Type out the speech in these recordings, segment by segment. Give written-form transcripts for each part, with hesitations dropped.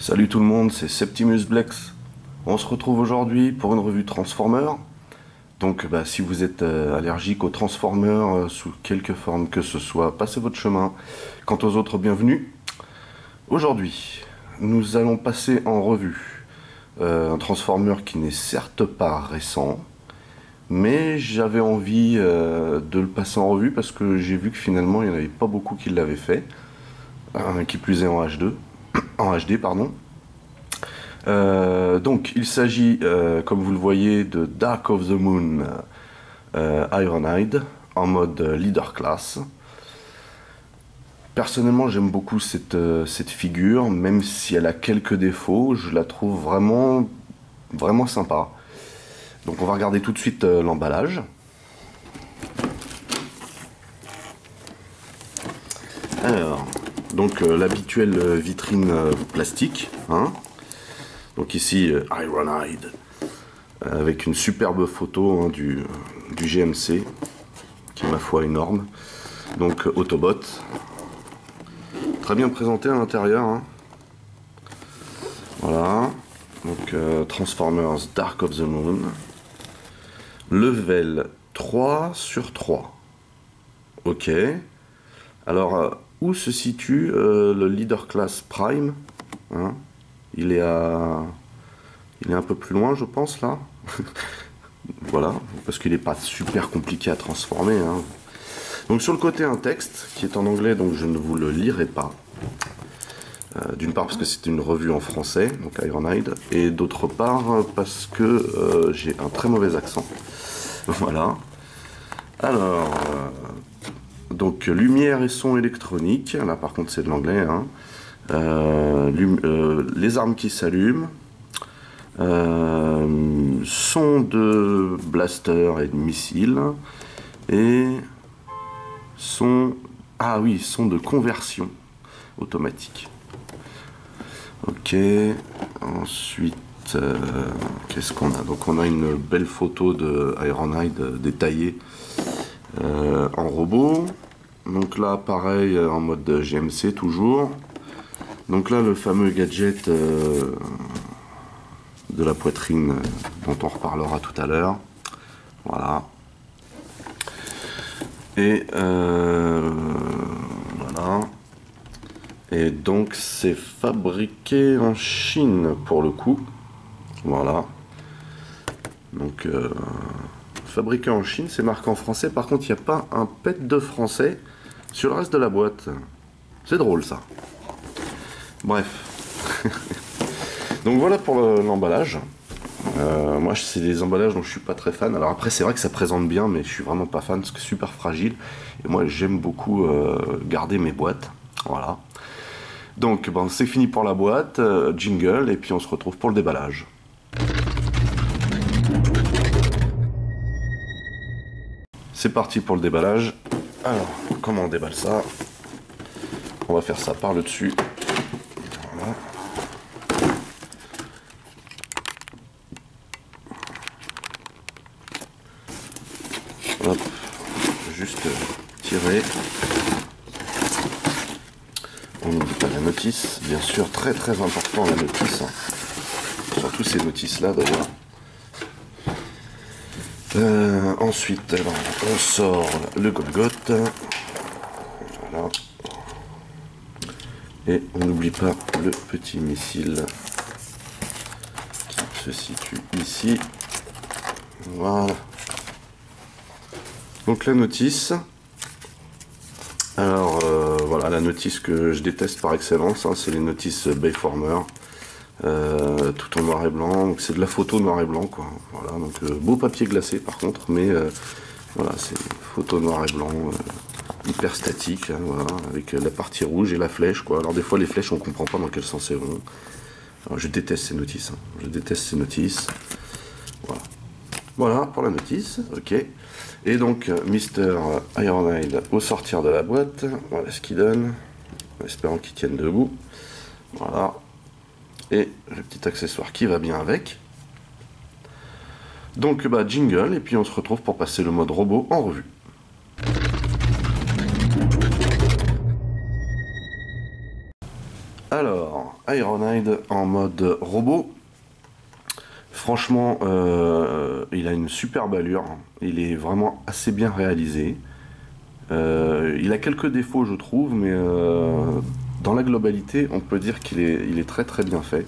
Salut tout le monde, c'est Septimus Blex. On se retrouve aujourd'hui pour une revue Transformers. Donc si vous êtes allergique aux Transformers sous quelque forme que ce soit, passez votre chemin. Quant aux autres, bienvenue. Aujourd'hui, nous allons passer en revue un Transformer qui n'est certes pas récent, mais j'avais envie de le passer en revue parce que j'ai vu que finalement il n'y en avait pas beaucoup qui l'avaient fait, qui plus est en HD, pardon. Donc il s'agit, comme vous le voyez, de Dark of the Moon Ironhide en mode Leader Class. Personnellement, j'aime beaucoup cette figure, même si elle a quelques défauts, je la trouve vraiment sympa. Donc on va regarder tout de suite l'emballage. Alors, donc l'habituelle vitrine plastique, hein. Donc ici Ironhide, avec une superbe photo hein, du GMC, qui est ma foi énorme. Donc Autobot, très bien présenté à l'intérieur, hein. Voilà, donc Transformers Dark of the Moon, level 3/3. Ok, alors où se situe le Leader Class Prime, hein? Il est un peu plus loin, je pense, là. Voilà, parce qu'il n'est pas super compliqué à transformer, hein. Donc sur le côté, un texte qui est en anglais, donc je ne vous le lirai pas. D'une part parce que c'est une revue en français, donc Ironhide, et d'autre part parce que j'ai un très mauvais accent. Voilà. Alors, donc lumière et son électronique, là par contre c'est de l'anglais, hein. Les armes qui s'allument, son de blaster et de missiles, et son de conversion automatique. Ok, ensuite qu'est-ce qu'on a? Donc on a une belle photo de Ironhide détaillée en robot. Donc là pareil en mode GMC toujours. Donc là, le fameux gadget de la poitrine dont on reparlera tout à l'heure. Voilà. Et voilà. Et donc, c'est fabriqué en Chine pour le coup. Voilà. Donc, fabriqué en Chine, c'est marqué en français. Par contre, il n'y a pas un pet de français sur le reste de la boîte. C'est drôle, ça. Bref, donc voilà pour l'emballage. Moi c'est des emballages dont je suis pas très fan. Alors après c'est vrai que ça présente bien, mais je suis vraiment pas fan parce que c'est super fragile. Et moi j'aime beaucoup garder mes boîtes. Voilà. Donc bon, c'est fini pour la boîte, jingle, et puis on se retrouve pour le déballage. C'est parti pour le déballage. Alors, comment on déballe ça? On va faire ça par le dessus. Voilà. Hop, juste tirer. On n'oublie pas la notice, bien sûr, très important la notice, hein. Surtout ces notices là d'ailleurs. Ensuite, alors, on sort le Golgoth. Voilà. Et on n'oublie pas le petit missile qui se situe ici. Voilà. Donc la notice. Alors voilà, la notice que je déteste par excellence, hein, c'est les notices Bayformer. Tout en noir et blanc, donc c'est de la photo noir et blanc, quoi. Voilà, donc beau papier glacé par contre, mais voilà, c'est photo noir et blanc. Hyper statique, hein, voilà, avec la partie rouge et la flèche, quoi. Alors des fois les flèches on comprend pas dans quel sens elles vont. Alors, je déteste ces notices, hein. Je déteste ces notices. Voilà. Voilà pour la notice, ok. Et donc Mr Ironhide au sortir de la boîte, voilà ce qu'il donne, en espérant qu'il tienne debout. Voilà. Et le petit accessoire qui va bien avec. Donc jingle, et puis on se retrouve pour passer le mode robot en revue. Alors, Ironhide en mode robot. Franchement, il a une superbe allure. Il est vraiment assez bien réalisé. Il a quelques défauts, je trouve, mais dans la globalité, on peut dire qu'il est très très bien fait.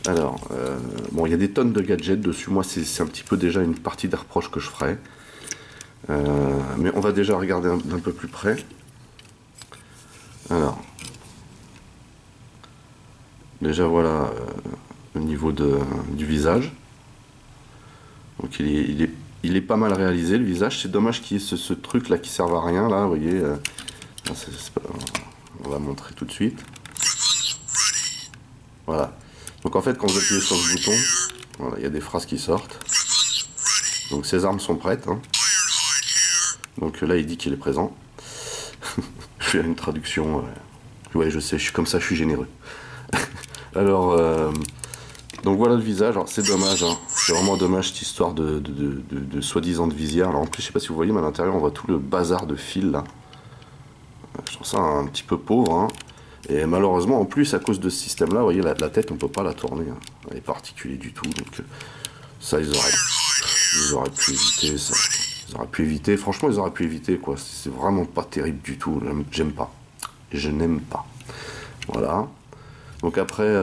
Alors, bon, il y a des tonnes de gadgets dessus. Moi, c'est un petit peu déjà une partie des reproches que je ferai. Mais on va déjà regarder d'un peu plus près. Alors, déjà voilà le niveau du visage. Donc il est pas mal réalisé le visage. C'est dommage qu'il y ait ce truc là qui serve à rien là, vous voyez. On va montrer tout de suite. Voilà. Donc en fait quand vous appuyez sur ce bouton, voilà, il y a des phrases qui sortent. Donc ces armes sont prêtes. Hein. Donc là il dit qu'il est présent. Je fais une traduction. Ouais, je sais, je suis comme ça, je suis généreux. Alors, donc voilà le visage. Alors c'est dommage, hein. C'est vraiment dommage cette histoire de soi-disant de visière. Alors en plus, je sais pas si vous voyez, mais à l'intérieur on voit tout le bazar de fil là. Je trouve ça un petit peu pauvre. Hein. Et malheureusement, en plus, à cause de ce système-là, vous voyez, la tête, on peut pas la tourner. Hein. Elle est pas articulée du tout. Donc ça, ils auraient pu éviter ça. Ils auraient pu éviter. Franchement, ils auraient pu éviter quoi. C'est vraiment pas terrible du tout. J'aime pas. Je n'aime pas. Voilà. Donc après,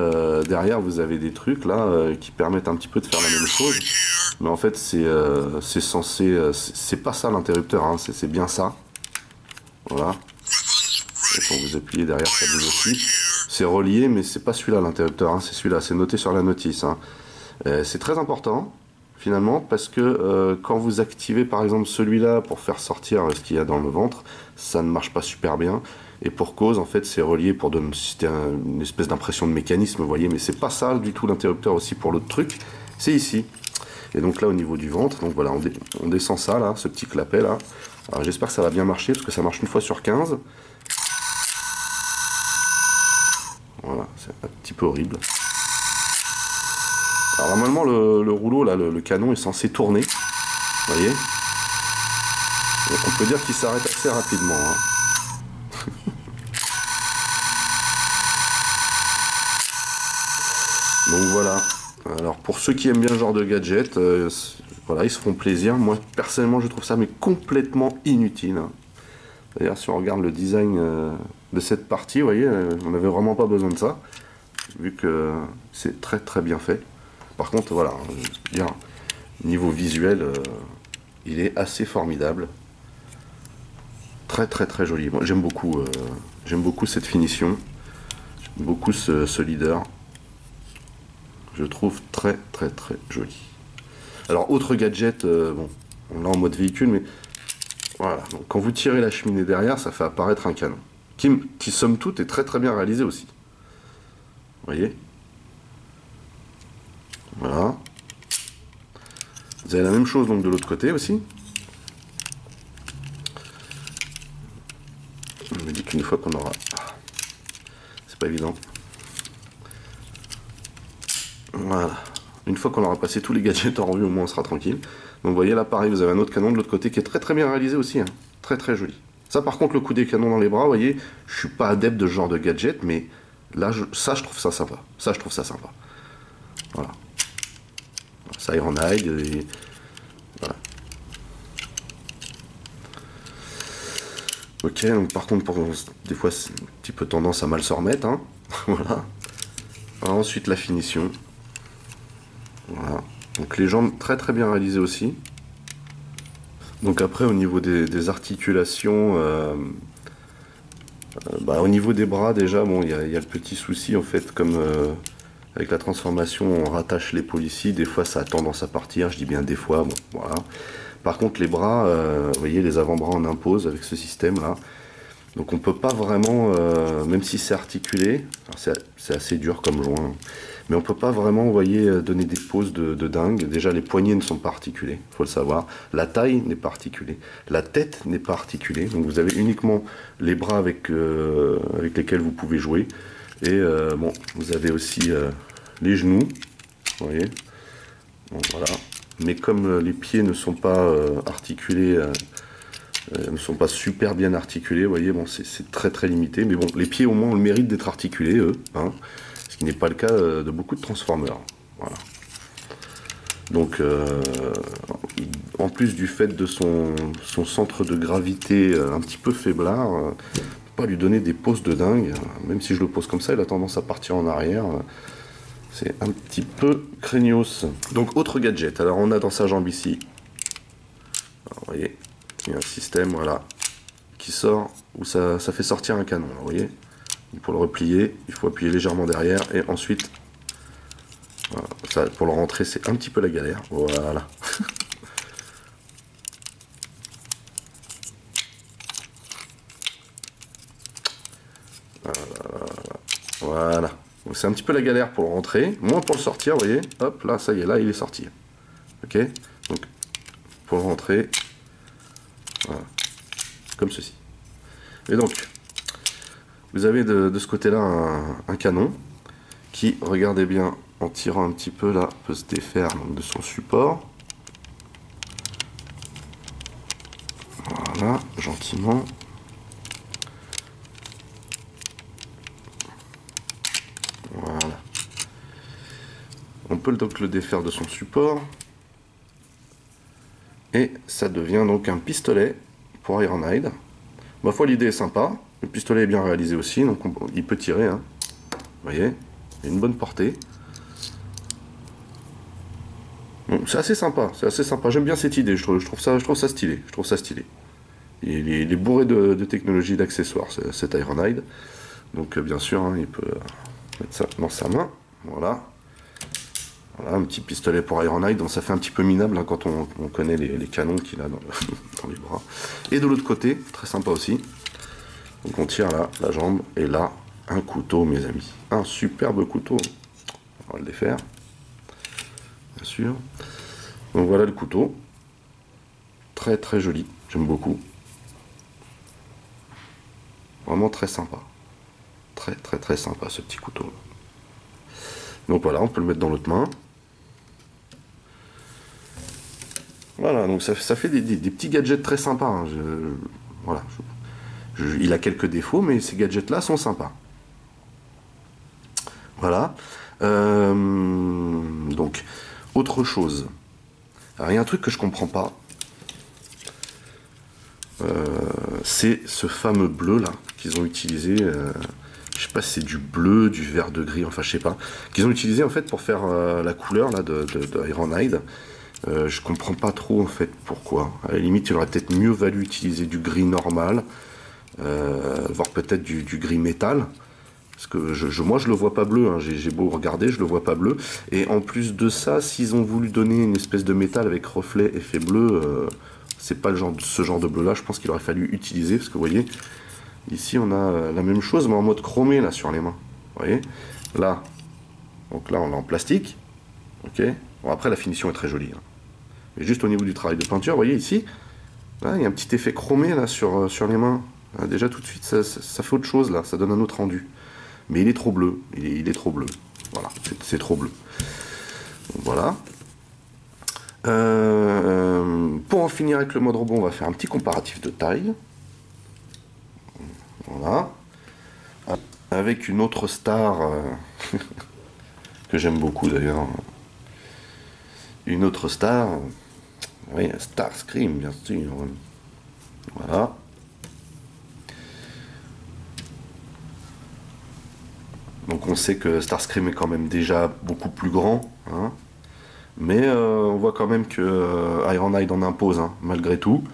derrière, vous avez des trucs là qui permettent un petit peu de faire la même chose. Mais en fait, c'est censé... c'est pas ça l'interrupteur, hein, c'est bien ça. Voilà. Et quand vous appuyez derrière, ça bouge aussi. C'est relié, mais c'est pas celui-là l'interrupteur, hein, c'est celui-là. C'est noté sur la notice. Hein. C'est très important, finalement, parce que quand vous activez, par exemple, celui-là pour faire sortir ce qu'il y a dans le ventre, ça ne marche pas super bien. Et pour cause, en fait, c'est relié pour donner une espèce d'impression de mécanisme, vous voyez, mais c'est pas ça du tout l'interrupteur aussi pour l'autre truc, c'est ici. Et donc là, au niveau du ventre, donc voilà, on descend ça, là, ce petit clapet, là. Alors j'espère que ça va bien marcher, parce que ça marche une fois sur 15. Voilà, c'est un petit peu horrible. Alors normalement, le rouleau, là, le canon est censé tourner, vous voyez. Donc on peut dire qu'il s'arrête assez rapidement, hein. Donc voilà, alors pour ceux qui aiment bien ce genre de gadget, voilà, ils se font plaisir. Moi personnellement je trouve ça mais complètement inutile. Hein. D'ailleurs si on regarde le design de cette partie, vous voyez, on n'avait vraiment pas besoin de ça, vu que c'est très très bien fait. Par contre voilà, je veux dire, niveau visuel, il est assez formidable. Très très très joli. Moi j'aime beaucoup cette finition, j'aime beaucoup ce leader. Je trouve très très très joli. Alors autre gadget, bon, on l'a en mode véhicule, mais voilà. Donc, quand vous tirez la cheminée derrière, ça fait apparaître un canon, qui somme toute est très très bien réalisé aussi. Vous voyez. Voilà. Vous avez la même chose donc de l'autre côté aussi. On me dit qu'une fois qu'on aura, c'est pas évident. Voilà. Une fois qu'on aura passé tous les gadgets en revue, au moins on sera tranquille. Donc vous voyez là pareil, vous avez un autre canon de l'autre côté qui est très très bien réalisé aussi. Hein. Très très joli. Ça par contre le coup des canons dans les bras, vous voyez, je suis pas adepte de ce genre de gadget, mais là ça je trouve ça sympa. Ça je trouve ça sympa. Voilà. Ça Ironhide et voilà. Ok, donc par contre des fois c'est un petit peu tendance à mal se remettre. Hein. Voilà. Alors, ensuite la finition. Voilà. Donc les jambes très très bien réalisées aussi. Donc après au niveau des articulations, au niveau des bras déjà, bon il y a le petit souci en fait comme avec la transformation on rattache l'épaule ici, des fois ça a tendance à partir, je dis bien des fois, bon voilà. Par contre les bras, vous voyez les avant-bras on impose avec ce système là. Donc on peut pas vraiment, même si c'est articulé, c'est assez dur comme joint, mais on peut pas vraiment, vous voyez, donner des poses de dingue. Déjà les poignets ne sont pas articulés, faut le savoir. La taille n'est pas articulée, la tête n'est pas articulée. Donc vous avez uniquement les bras avec lesquels vous pouvez jouer. Et bon, vous avez aussi les genoux, vous voyez. Bon, voilà. Mais comme les pieds ne sont pas articulés Elles ne sont pas super bien articulées, vous voyez, bon, c'est très très limité, mais bon, les pieds au moins ont le mérite d'être articulés, eux, hein, ce qui n'est pas le cas de beaucoup de Transformers. Voilà. Donc, en plus du fait de son centre de gravité un petit peu faiblard, pas lui donner des poses de dingue, même si je le pose comme ça, il a tendance à partir en arrière. C'est un petit peu craignos. Donc, autre gadget. Alors, on a dans sa jambe ici, alors, vous voyez, il y a un système, voilà, qui sort, où ça fait sortir un canon, là, vous voyez. Pour le replier, il faut appuyer légèrement derrière, et ensuite, voilà, ça, pour le rentrer, c'est un petit peu la galère. Voilà. Voilà. Donc c'est un petit peu la galère pour le rentrer, moins pour le sortir, vous voyez. Hop, là, ça y est, là, il est sorti. Ok. Donc, pour le rentrer, voilà, comme ceci. Et donc, vous avez de ce côté-là un canon qui, regardez bien, en tirant un petit peu là, peut se défaire donc, de son support. Voilà, gentiment. Voilà. On peut donc le défaire de son support. Et ça devient donc un pistolet pour Ironhide. Ma foi, l'idée est sympa. Le pistolet est bien réalisé aussi, donc il peut tirer. Hein. Vous voyez, il a une bonne portée. Bon, c'est assez sympa, c'est assez sympa. J'aime bien cette idée, je trouve ça stylé. Je trouve ça stylé. Il est bourré de technologies, d'accessoires, cet Ironhide. Donc bien sûr, hein, il peut mettre ça dans sa main. Voilà. Voilà, un petit pistolet pour Ironhide, donc ça fait un petit peu minable hein, quand on connaît les canons qu'il a dans les bras. Et de l'autre côté, très sympa aussi. Donc on tire là, la jambe, et là, un couteau, mes amis. Un superbe couteau. On va le défaire. Bien sûr. Donc voilà le couteau. Très très joli, j'aime beaucoup. Vraiment très sympa. Très très très sympa ce petit couteau. Donc voilà, on peut le mettre dans l'autre main. Voilà, donc ça fait des petits gadgets très sympas. Hein. Voilà. Il a quelques défauts, mais ces gadgets-là sont sympas. Voilà. Donc, autre chose. Alors, il y a un truc que je comprends pas. C'est ce fameux bleu là qu'ils ont utilisé. Je sais pas si c'est du bleu, du vert de gris, enfin je sais pas. Qu'ils ont utilisé en fait pour faire la couleur là de Ironhide. Je comprends pas trop en fait pourquoi. À la limite, il aurait peut-être mieux valu utiliser du gris normal, voire peut-être du gris métal. Parce que moi je le vois pas bleu, hein. J'ai beau regarder, je le vois pas bleu. Et en plus de ça, s'ils ont voulu donner une espèce de métal avec reflet effet bleu, c'est pas ce genre de bleu là, je pense qu'il aurait fallu utiliser. Parce que vous voyez, ici on a la même chose mais en mode chromé là sur les mains. Vous voyez, là, donc là on l'a en plastique. Ok. Bon, après la finition est très jolie. Hein. Mais juste au niveau du travail de peinture, vous voyez ici, là, il y a un petit effet chromé là sur les mains. Là, déjà tout de suite ça fait autre chose là, ça donne un autre rendu. Mais il est trop bleu, il est trop bleu. Voilà, c'est trop bleu. Donc, voilà. Pour en finir avec le mode robot, on va faire un petit comparatif de taille. Voilà. Avec une autre star que j'aime beaucoup d'ailleurs. Une autre star. Oui, Starscream, bien sûr. Voilà. Donc on sait que Starscream est quand même déjà beaucoup plus grand, hein. Mais on voit quand même que Ironhide en impose, hein, malgré tout.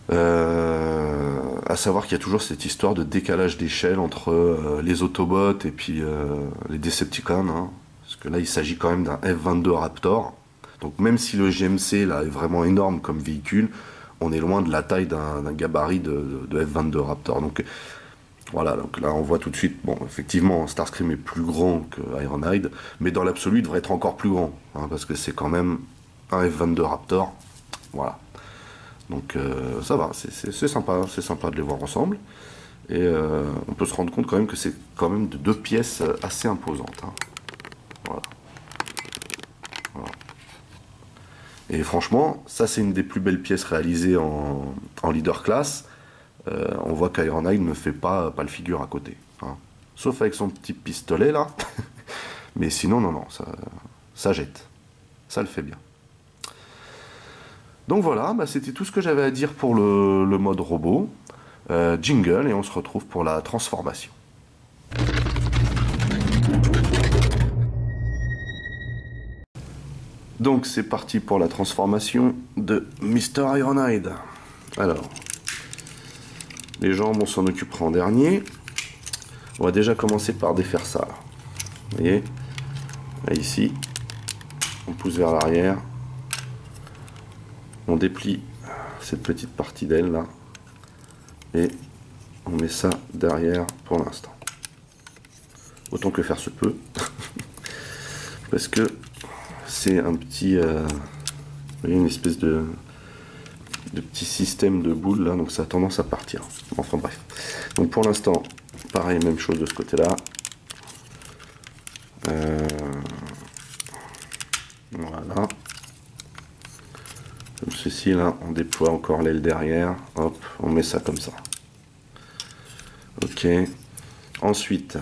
À savoir qu'il y a toujours cette histoire de décalage d'échelle entre les Autobots et puis les Decepticons, hein, parce que là il s'agit quand même d'un F-22 Raptor. Donc même si le GMC là est vraiment énorme comme véhicule, on est loin de la taille d'un gabarit de F-22 Raptor. Donc voilà, donc là on voit tout de suite, bon effectivement Starscream est plus grand que Ironhide, mais dans l'absolu il devrait être encore plus grand, hein, parce que c'est quand même un F-22 Raptor, voilà. Donc ça va, c'est sympa de les voir ensemble, et on peut se rendre compte quand même que c'est quand même de deux pièces assez imposantes, hein. Voilà. Voilà. Et franchement, ça c'est une des plus belles pièces réalisées en leader class. On voit qu'Ironhide ne fait pas le figure à côté, hein. Sauf avec son petit pistolet là. Mais sinon, non, ça jette. Ça le fait bien. Donc voilà, bah, c'était tout ce que j'avais à dire pour le mode robot. Jingle, et on se retrouve pour la transformation. Donc c'est parti pour la transformation de Mr. Ironhide. Alors, les jambes, on s'en occupera en dernier. On va déjà commencer par défaire ça. Vous voyez, là, ici, on pousse vers l'arrière. On déplie cette petite partie d'aile là. Et on met ça derrière pour l'instant. Autant que faire se peut. Parce que c'est un petit... vous voyez, une espèce de petit système de boules là, donc ça a tendance à partir. Enfin bref. Donc pour l'instant, pareil, même chose de ce côté-là. Voilà. Comme ceci là, on déploie encore l'aile derrière. Hop, on met ça comme ça. Ok. Ensuite,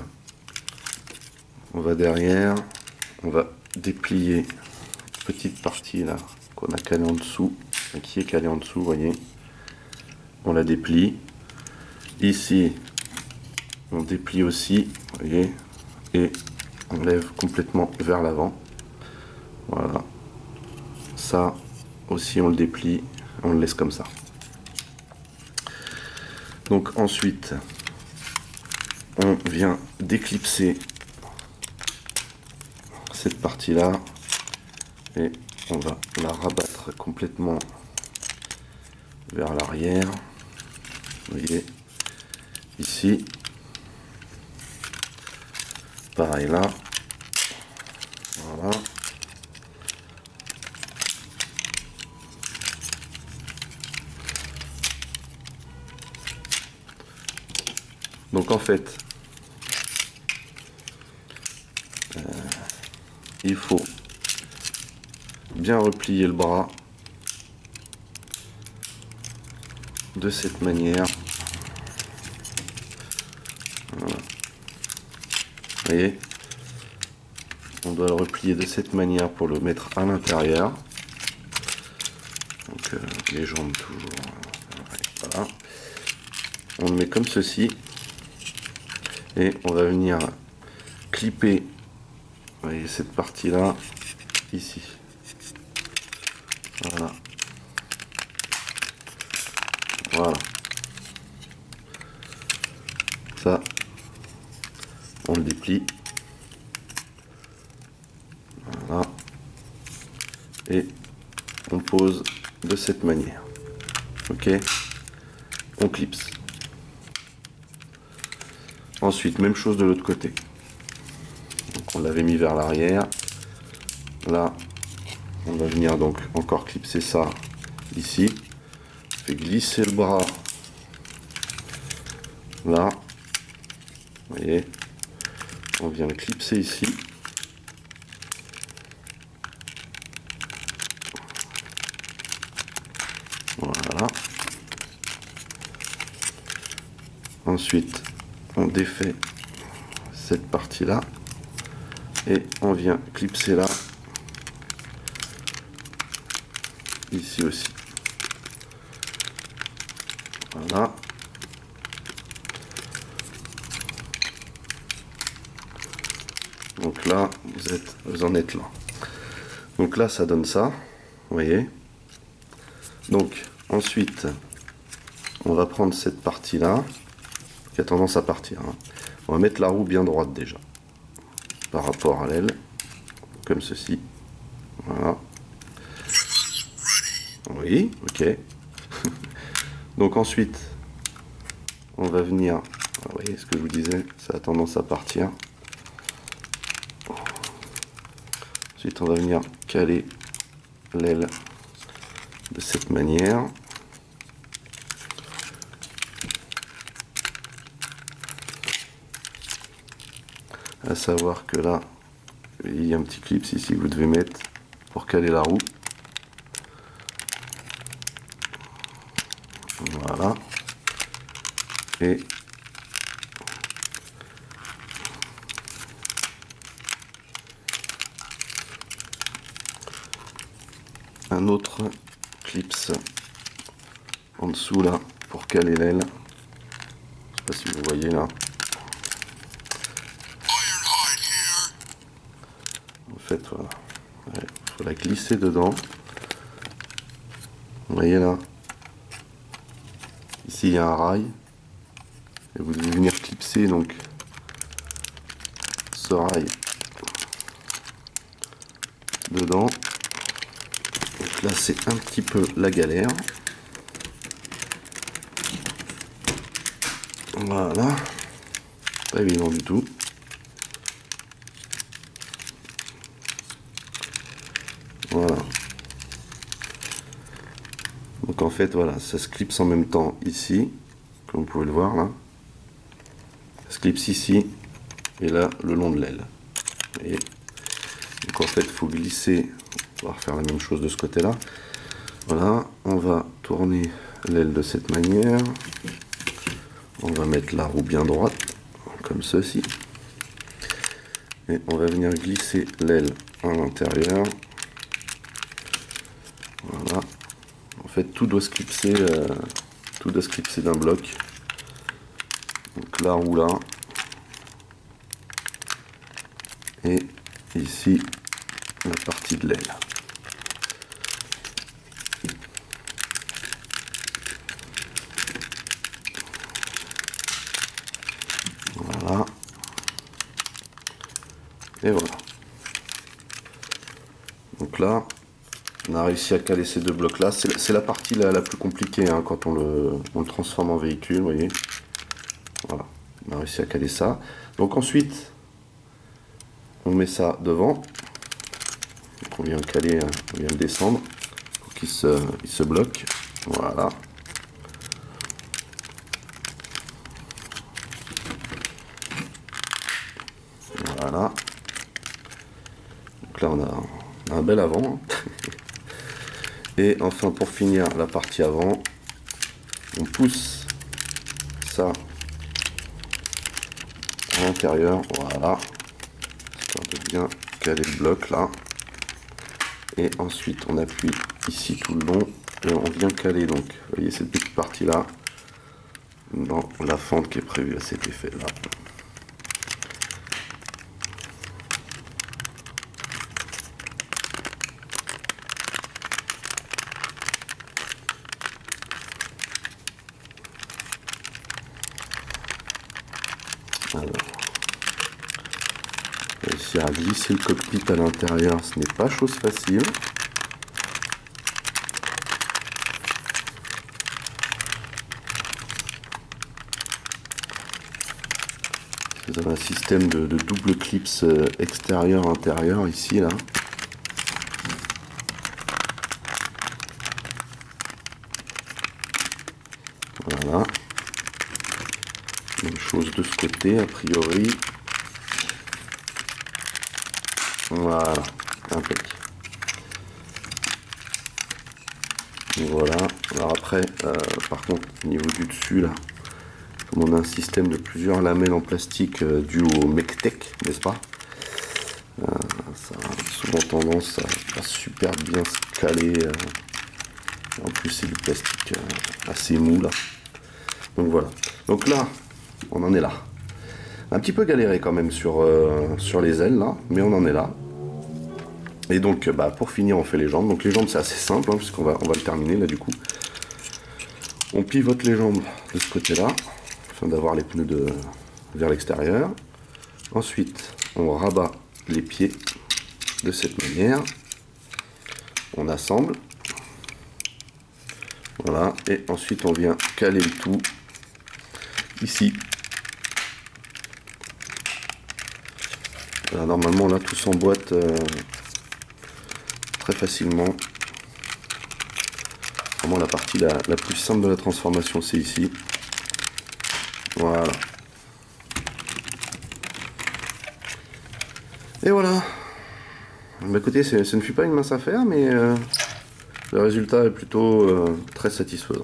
on va derrière, on va déplier cette petite partie là qu'on a calée en dessous, qui est calée en dessous, vous voyez. On la déplie. Ici, on déplie aussi, vous voyez, et on lève complètement vers l'avant. Voilà. Ça aussi, on le déplie, on le laisse comme ça. Donc ensuite, on vient d'éclipser cette partie là et on va la rabattre complètement vers l'arrière. Vous voyez, ici, pareil là, voilà. Donc en fait, il faut bien replier le bras de cette manière. Voilà. Vous voyez, on doit le replier de cette manière pour le mettre à l'intérieur. Donc les jambes toujours. Voilà. On le met comme ceci et on va venir clipper, vous voyez, cette partie là ici. Voilà. Voilà. Ça, on le déplie. Voilà. Et on pose de cette manière. Ok. On clipse. Ensuite, même chose de l'autre côté. Donc, on l'avait mis vers l'arrière. Là, on va venir donc encore clipser ça ici. On fait glisser le bras là. Vous voyez, on vient le clipser ici. Voilà. Ensuite, on défait cette partie là et on vient clipser là, ici aussi. Voilà. Donc là, vous en êtes là. Donc là, ça donne ça, vous voyez. Donc ensuite, on va prendre cette partie là qui a tendance à partir, hein. On va mettre la roue bien droite déjà par rapport à l'aile, comme ceci. Voilà. Oui, ok. Donc ensuite, on va venir, vous voyez ce que je vous disais, ça a tendance à partir. Ensuite, on va venir caler l'aile de cette manière. À savoir que là, il y a un petit clip ici que vous devez mettre pour caler la roue. Voilà. Et un autre clips en dessous là pour caler l'aile. Je sais pas si vous voyez là. En fait, voilà. Il faut la glisser dedans. Vous voyez là. Ici il y a un rail. Et vous devez venir clipser donc ce rail dedans. Donc là c'est un petit peu la galère. Voilà. Pas évident du tout. Voilà. Donc en fait voilà, ça se clipse en même temps ici, comme vous pouvez le voir là. Ça se clipse ici et là le long de l'aile. Et donc en fait il faut glisser, on va refaire la même chose de ce côté là. Voilà, on va tourner l'aile de cette manière. On va mettre la roue bien droite, comme ceci. Et on va venir glisser l'aile à l'intérieur. Voilà. En fait, tout doit se clipser d'un bloc. Donc la roue là. Et ici, la partie de l'aile. Voilà. Et voilà. Donc là, on a réussi à caler ces deux blocs là. C'est la partie la plus compliquée hein, quand on le transforme en véhicule, vous voyez. Voilà, on a réussi à caler ça. Donc ensuite, on met ça devant. Donc on vient le caler, on vient le descendre pour qu'il se bloque. Voilà. Voilà. Donc là on a un bel avant. Et enfin pour finir la partie avant, on pousse ça à l'intérieur. Voilà. Histoire de bien caler le bloc là. Et ensuite on appuie ici tout le long et on vient caler donc, vous voyez cette petite partie là dans la fente qui est prévue à cet effet là. Alors, réussir à glisser le cockpit à l'intérieur, ce n'est pas chose facile. Vous avez un système de double clips extérieur-intérieur ici là. Voilà. Même chose de ce côté a priori. Voilà, impeccable. Voilà. Alors après, par contre, au niveau du dessus là, comme on a un système de plusieurs lamelles en plastique dû au Mectec, n'est-ce pas, ça a souvent tendance à super bien se caler. En plus, c'est du plastique assez mou là. Donc voilà. Donc là, on en est là. Un petit peu galéré quand même sur les ailes là, mais on en est là. Et donc pour finir on fait les jambes. Donc les jambes c'est assez simple hein, puisqu'on va le terminer là du coup. On pivote les jambes de ce côté là afin d'avoir les pneus vers l'extérieur. Ensuite on rabat les pieds de cette manière. On assemble. Voilà. Et ensuite on vient caler le tout ici. Voilà, normalement là tout s'emboîte très facilement. Vraiment la partie la plus simple de la transformation c'est ici. Voilà. Et voilà. Bah écoutez, ce ne fut pas une mince affaire, mais le résultat est plutôt très satisfaisant.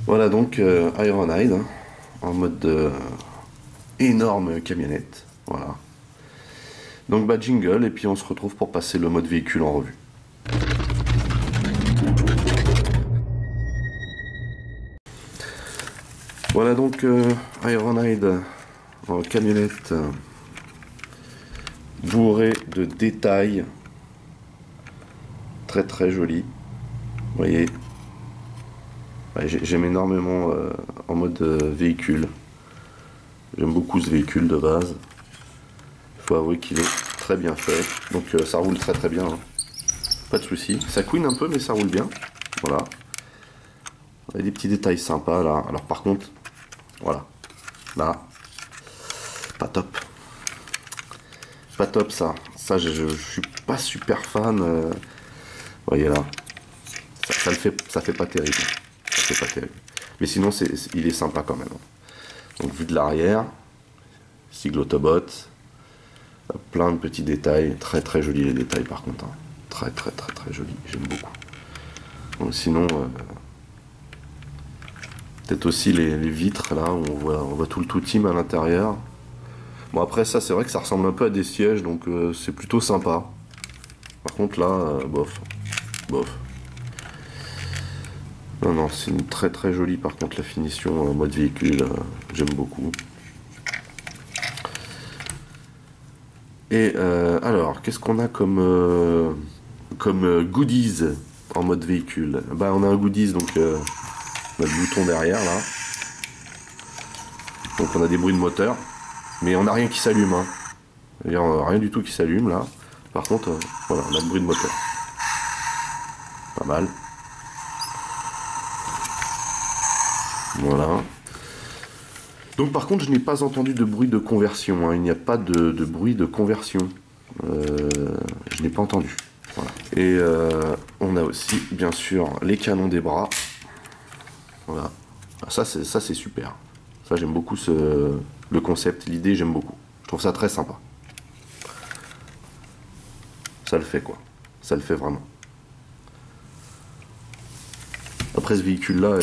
Voilà donc Ironhide, hein, en mode énorme camionnette. Voilà. Donc bah jingle, et puis on se retrouve pour passer le mode véhicule en revue. Voilà donc Ironhide en camionnette bourrée de détails. Très très joli. Vous voyez, ouais, j'aime énormément en mode véhicule. J'aime beaucoup ce véhicule de base. Il faut avouer qu'il est très bien fait. Donc ça roule très très bien. Hein. Pas de souci. Ça couine un peu mais ça roule bien. Voilà. Il y a des petits détails sympas là. Alors par contre, voilà. Là, pas top. Pas top ça. Ça je suis pas super fan. Vous voyez là. Ça fait pas terrible. Ça fait pas terrible. Mais sinon il est sympa quand même. Donc vue de l'arrière, Cyclotobot, plein de petits détails, très très jolis les détails par contre, hein. Très très très très jolis, j'aime beaucoup. Donc, sinon, peut-être aussi les vitres là, où on voit tout le tout-team à l'intérieur. Bon après ça c'est vrai que ça ressemble un peu à des sièges, donc c'est plutôt sympa. Par contre là, bof, bof. Non, non, c'est une très très jolie par contre la finition en mode véhicule, j'aime beaucoup. Et alors, qu'est-ce qu'on a comme goodies en mode véhicule? Bah on a un goodies, donc on a le bouton derrière là. Donc on a des bruits de moteur, mais on n'a rien qui s'allume. Hein. C'est-à-dire rien du tout qui s'allume là. Par contre, voilà, on a le bruit de moteur. Pas mal. Voilà. Donc par contre, je n'ai pas entendu de bruit de conversion. Hein. Il n'y a pas de bruit de conversion. Je n'ai pas entendu. Voilà. Et on a aussi, bien sûr, les canons des bras. Voilà. Ça c'est super. Ça, j'aime beaucoup le concept, l'idée, j'aime beaucoup. Je trouve ça très sympa. Ça le fait, quoi. Ça le fait vraiment. Après, ce véhicule-là,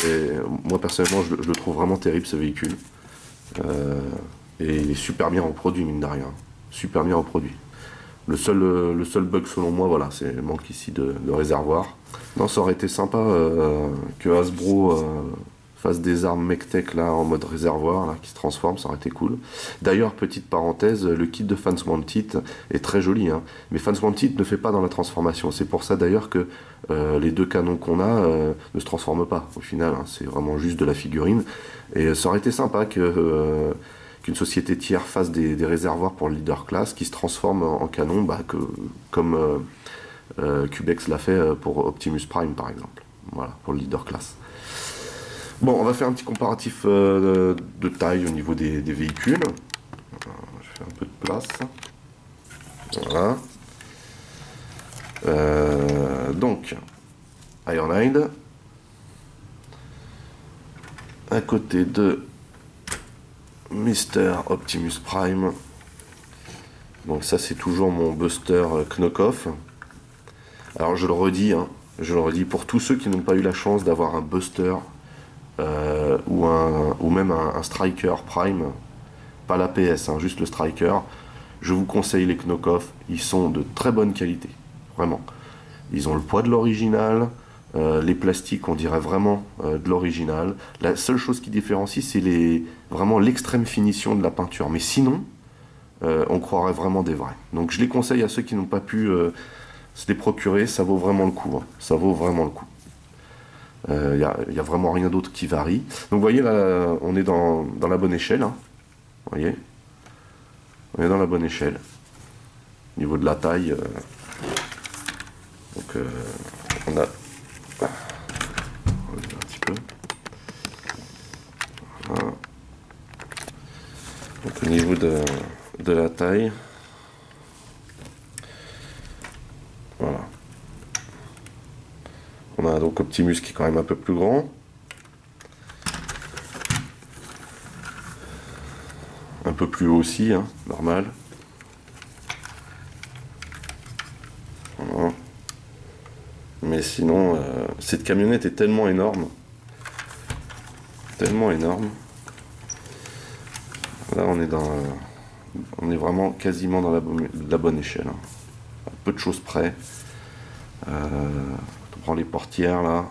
moi personnellement, je le trouve vraiment terrible, ce véhicule. Et il est super bien reproduit, mine de rien. Super bien reproduit. Le seul bug, selon moi, voilà, c'est le manque ici de réservoir. Non, ça aurait été sympa que Hasbro fasse des armes MechTech là en mode réservoir là, qui se transforme, ça aurait été cool. D'ailleurs, petite parenthèse, le kit de Fans Wanted est très joli, hein, mais Fans Wanted ne fait pas dans la transformation. C'est pour ça d'ailleurs que les deux canons qu'on a ne se transforment pas au final, hein, c'est vraiment juste de la figurine. Et ça aurait été sympa que qu'une société tiers fasse des réservoirs pour le leader class qui se transforment en canon, bah, comme Cubex l'a fait pour Optimus Prime par exemple. Voilà, pour le leader class. Bon, on va faire un petit comparatif de taille au niveau des véhicules. Je fais un peu de place. Voilà. Donc, Ironhide. À côté de Mr. Optimus Prime. Donc ça, c'est toujours mon Buster Knockoff. Alors, je le redis, hein, pour tous ceux qui n'ont pas eu la chance d'avoir un Buster ou même un Striker Prime, pas la PS, hein, juste le Striker, je vous conseille les Knockoff, ils sont de très bonne qualité, vraiment. Ils ont le poids de l'original, les plastiques on dirait vraiment de l'original. La seule chose qui différencie c'est vraiment l'extrême finition de la peinture, mais sinon on croirait vraiment des vrais. Donc je les conseille à ceux qui n'ont pas pu se les procurer, ça vaut vraiment le coup, hein. Ça vaut vraiment le coup. Il n'y a vraiment rien d'autre qui varie. Donc vous voyez là, on est dans la bonne échelle. Hein. Vous voyez, on est dans la bonne échelle. Au niveau de la taille, donc on a un petit peu. Voilà. Donc au niveau de la taille, voilà. On a donc Optimus qui est quand même un peu plus grand. Un peu plus haut aussi, hein, normal. Voilà. Mais sinon, cette camionnette est tellement énorme. Tellement énorme. Là, on est vraiment quasiment dans la bonne échelle. Hein. À peu de choses près. On prend les portières là.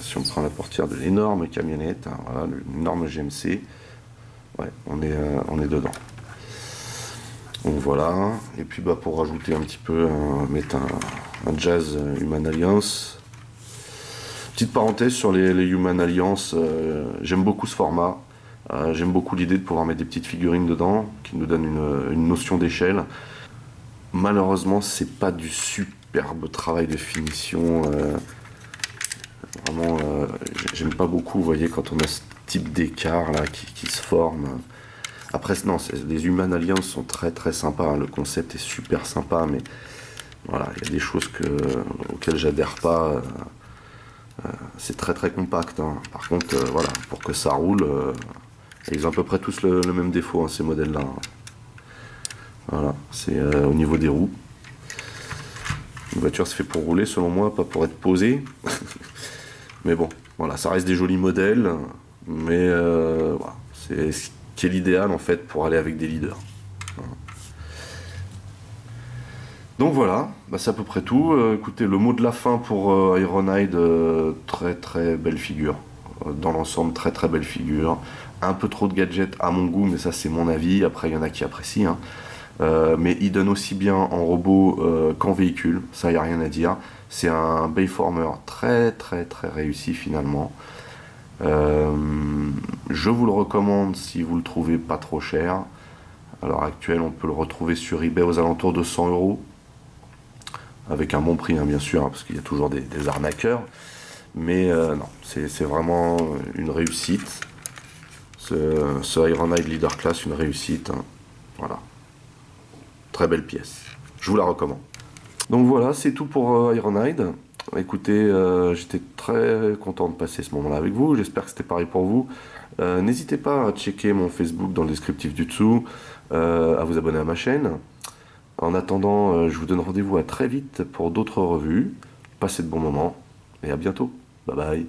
Si on prend la portière de l'énorme camionnette, hein, voilà, l'énorme GMC, ouais, on est dedans. Donc voilà. Et puis bah, pour rajouter un petit peu, mettre un Jazz Human Alliance. Petite parenthèse sur les Human Alliance, j'aime beaucoup ce format. J'aime beaucoup l'idée de pouvoir mettre des petites figurines dedans, qui nous donnent une notion d'échelle. Malheureusement, c'est pas du superbe travail de finition. Vraiment, j'aime pas beaucoup, vous voyez, quand on a ce type d'écart là qui se forme. Après, non, les Human Alliance sont très très sympas. Hein. Le concept est super sympa, mais voilà, il y a des choses auxquelles j'adhère pas. C'est très très compact. Hein. Par contre, voilà, pour que ça roule, ils ont à peu près tous le même défaut, hein, ces modèles-là. Hein. Voilà, c'est au niveau des roues. Une voiture c'est fait pour rouler, selon moi, pas pour être posée. Mais bon, voilà, ça reste des jolis modèles, mais voilà, c'est ce qui est l'idéal en fait pour aller avec des leaders. Voilà. Donc voilà, bah, c'est à peu près tout. Écoutez, le mot de la fin pour Ironhide, très très belle figure. Dans l'ensemble, très très belle figure. Un peu trop de gadgets à mon goût, mais ça c'est mon avis. Après, il y en a qui apprécient. Hein. Mais il donne aussi bien en robot qu'en véhicule, ça il n'y a rien à dire. C'est un Bayformer très très très réussi finalement. Je vous le recommande si vous le trouvez pas trop cher. À l'heure actuelle, on peut le retrouver sur eBay aux alentours de 100 €. Avec un bon prix, hein, bien sûr, hein, parce qu'il y a toujours des arnaqueurs. Mais non, c'est vraiment une réussite. Ce Ironhide Leader Class, une réussite. Hein. Voilà. Très belle pièce. Je vous la recommande. Donc voilà, c'est tout pour Ironhide. Écoutez, j'étais très content de passer ce moment-là avec vous. J'espère que c'était pareil pour vous. N'hésitez pas à checker mon Facebook dans le descriptif du dessous, à vous abonner à ma chaîne. En attendant, je vous donne rendez-vous à très vite pour d'autres revues. Passez de bons moments et à bientôt. Bye bye.